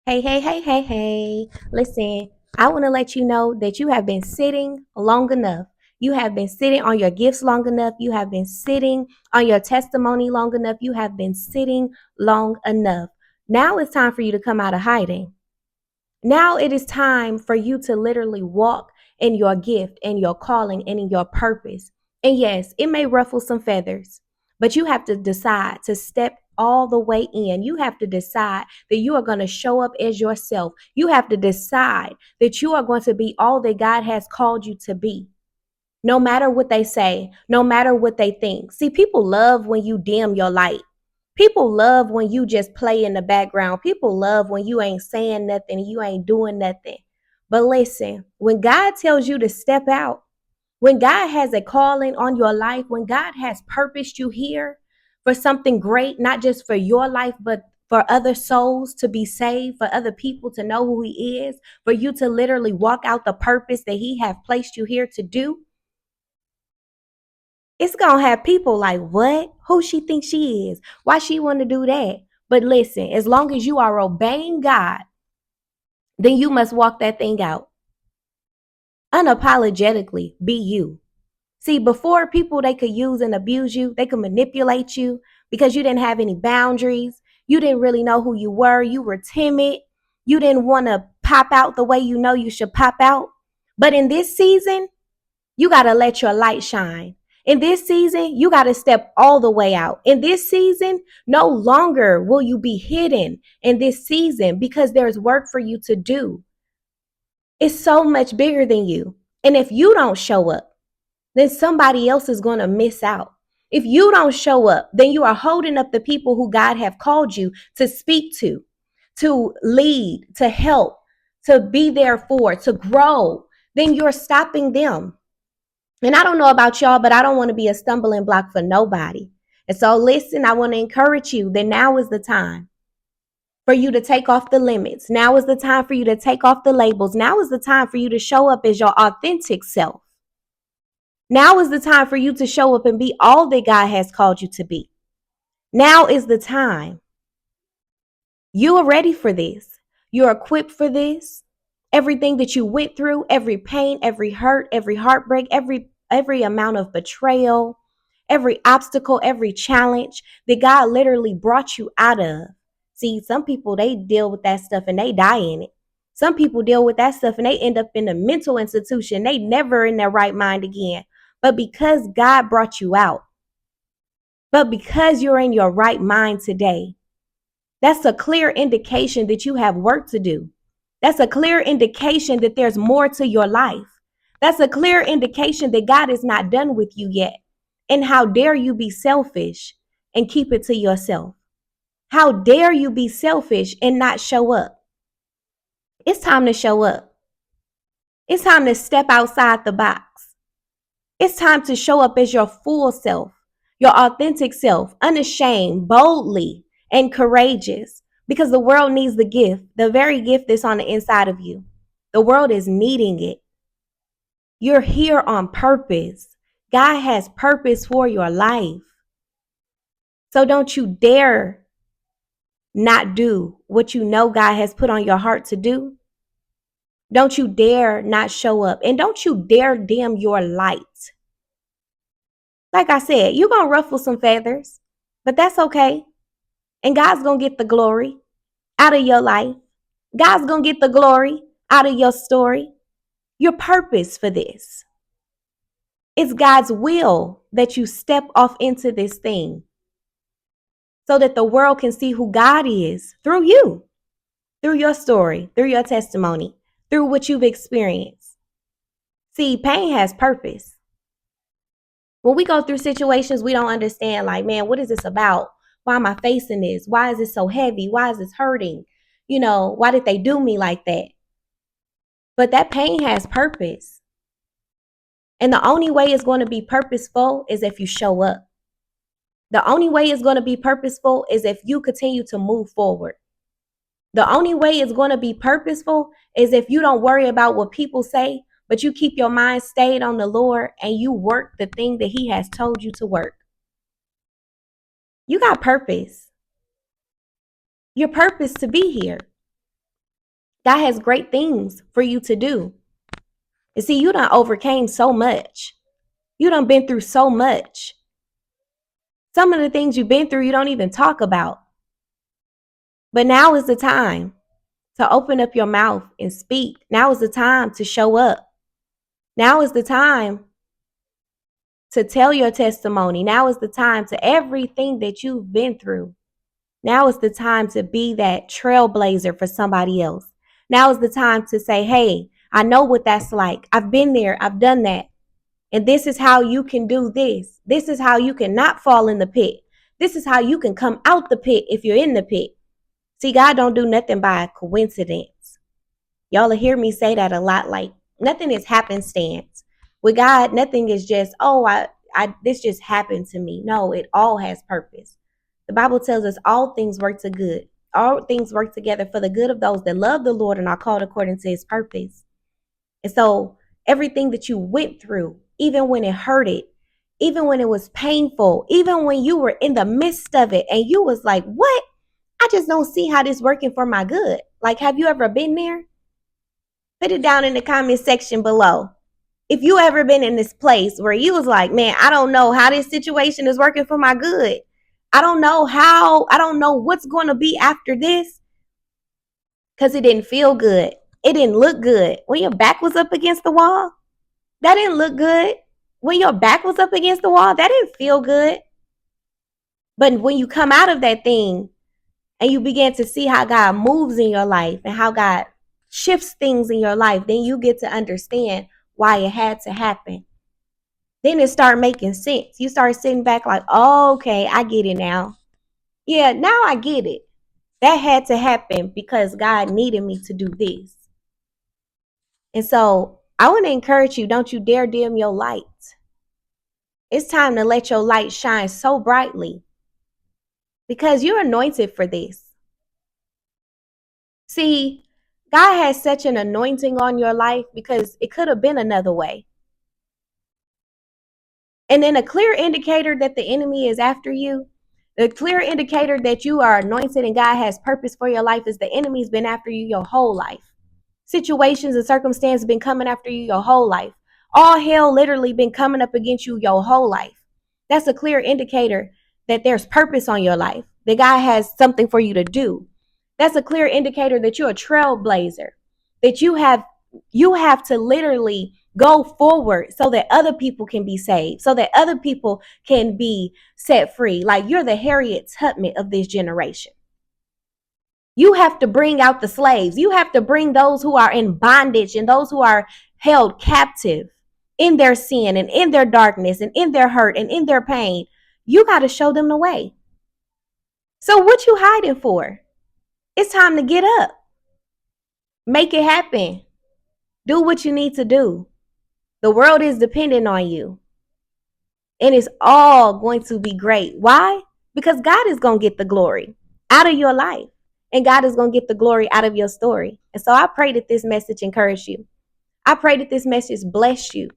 Hey, hey, hey, hey, hey. Listen, I want to let you know that you have been sitting long enough. You have been sitting on your gifts long enough. You have been sitting on your testimony long enough. You have been sitting long enough. Now it's time for you to come out of hiding. Now it is time for you to literally walk in your gift and your calling and in your purpose. And yes, it may ruffle some feathers, but you have to decide to step all the way in. You have to decide that you are going to show up as yourself. You have to decide that you are going to be all that God has called you to be. No matter what they say, no matter what they think. See, people love when you dim your light. People love when you just play in the background. People love when you ain't saying nothing, you ain't doing nothing. But listen, when God tells you to step out, when God has a calling on your life, when God has purposed you here for something great, not just for your life, but for other souls to be saved, for other people to know who He is, for you to literally walk out the purpose that He has placed you here to do, it's gonna have people like, what? Who she thinks she is? Why she want to do that? But listen, as long as you are obeying God, then you must walk that thing out. Unapologetically, be you. See, before people they could use and abuse you, they could manipulate you because you didn't have any boundaries. You didn't really know who you were. You were timid. You didn't want to pop out the way you know you should pop out. But in this season, you got to let your light shine. In this season, you got to step all the way out. In this season, no longer will you be hidden in this season because there's work for you to do. It's so much bigger than you. And if you don't show up, then somebody else is going to miss out. If you don't show up, then you are holding up the people who God have called you to speak to lead, to help, to be there for, to grow. Then you're stopping them. And I don't know about y'all, but I don't want to be a stumbling block for nobody. And so listen, I want to encourage you that now is the time for you to take off the limits. Now is the time for you to take off the labels. Now is the time for you to show up as your authentic self. Now is the time for you to show up and be all that God has called you to be. Now is the time. You are ready for this. You're equipped for this. Everything that you went through, every pain, every hurt, every heartbreak, every amount of betrayal, every obstacle, every challenge that God literally brought you out of. See, some people they deal with that stuff and they die in it. Some people deal with that stuff and they end up in a mental institution. They never in their right mind again. But because God brought you out, but because you're in your right mind today, that's a clear indication that you have work to do. That's a clear indication that there's more to your life. That's a clear indication that God is not done with you yet. And how dare you be selfish and keep it to yourself? How dare you be selfish and not show up? It's time to show up. It's time to step outside the box. It's time to show up as your full self, your authentic self, unashamed, boldly, and courageous, because the world needs the gift, the very gift that's on the inside of you. The world is needing it. You're here on purpose. God has purpose for your life. So don't you dare not do what you know God has put on your heart to do. Don't you dare not show up. And don't you dare dim your light. Like I said, you're going to ruffle some feathers, but that's okay. And God's going to get the glory out of your life. God's going to get the glory out of your story. Your purpose for this. It's God's will that you step off into this thing so that the world can see who God is through you, through your story, through your testimony, through what you've experienced. See, pain has purpose. When we go through situations we don't understand, like, man, what is this about? Why am I facing this? Why is it so heavy? Why is this hurting? Why did they do me like that? But that pain has purpose. And the only way it's going to be purposeful is if you show up. The only way it's going to be purposeful is if you continue to move forward. The only way it's going to be purposeful is if you don't worry about what people say, but you keep your mind stayed on the Lord and you work the thing that He has told you to work. You got purpose. Your purpose to be here. God has great things for you to do. And see, you done overcame so much. You done been through so much. Some of the things you've been through, you don't even talk about. But now is the time to open up your mouth and speak. Now is the time to show up. Now is the time to tell your testimony. Now is the time to everything that you've been through. Now is the time to be that trailblazer for somebody else. Now is the time to say, hey, I know what that's like. I've been there. I've done that. And this is how you can do this. This is how you can not fall in the pit. This is how you can come out the pit if you're in the pit. See, God don't do nothing by coincidence. Y'all will hear me say that a lot. Like, nothing is happenstance. With God, nothing is just, this just happened to me. No, it all has purpose. The Bible tells us all things work to good. All things work together for the good of those that love the Lord and are called according to his purpose. And so everything that you went through, even when it hurted, even when it was painful, even when you were in the midst of it and you was like, what? I just don't see how this working for my good. Like, have you ever been there? Put it down in the comment section below. If you ever been in this place where you was like, man, I don't know how this situation is working for my good. I don't know what's going to be after this, because it didn't feel good. It didn't look good. When your back was up against the wall, that didn't look good. When your back was up against the wall, that didn't feel good. But when you come out of that thing and you begin to see how God moves in your life and how God shifts things in your life, then you get to understand why it had to happen. Then it start making sense. You start sitting back like, oh, okay, I get it now. Yeah, now I get it. That had to happen because God needed me to do this. And so I want to encourage you, don't you dare dim your light. It's time to let your light shine so brightly because you're anointed for this. See, God has such an anointing on your life because it could have been another way. And then a clear indicator that the enemy is after you, the clear indicator that you are anointed and God has purpose for your life is the enemy's been after you your whole life. Situations and circumstances been coming after you your whole life. All hell literally been coming up against you your whole life. That's a clear indicator that there's purpose on your life, that God has something for you to do. That's a clear indicator that you're a trailblazer, that you have to literally go forward so that other people can be saved, so that other people can be set free. Like, you're the Harriet Tubman of this generation. You have to bring out the slaves. You have to bring those who are in bondage and those who are held captive in their sin and in their darkness and in their hurt and in their pain. You got to show them the way. So what you hiding for? It's time to get up. Make it happen. Do what you need to do. The world is dependent on you. And it's all going to be great. Why? Because God is going to get the glory out of your life. And God is going to get the glory out of your story. And so I pray that this message encouraged you. I pray that this message blessed you.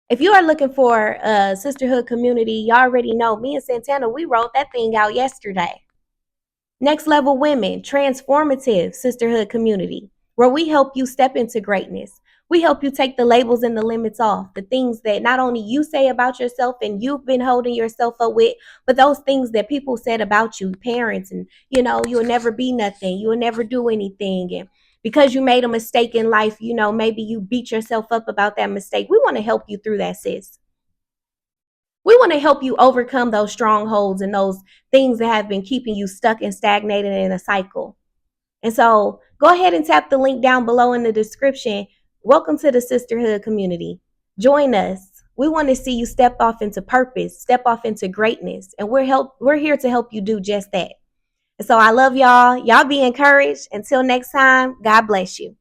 If you are looking for a sisterhood community, you already know me and Santana, we wrote that thing out yesterday. Next Level Women, transformative sisterhood community, where we help you step into greatness. We help you take the labels and the limits off, the things that not only you say about yourself and you've been holding yourself up with, but those things that people said about you, parents, and you'll never be nothing, you'll never do anything. And because you made a mistake in life, maybe you beat yourself up about that mistake. We want to help you through that, sis. We want to help you overcome those strongholds and those things that have been keeping you stuck and stagnated in a cycle. And so go ahead and tap the link down below in the description. Welcome to the sisterhood community. Join us. We want to see you step off into purpose, step off into greatness. And we're here to help you do just that. And so I love y'all. Y'all be encouraged. Until next time, God bless you.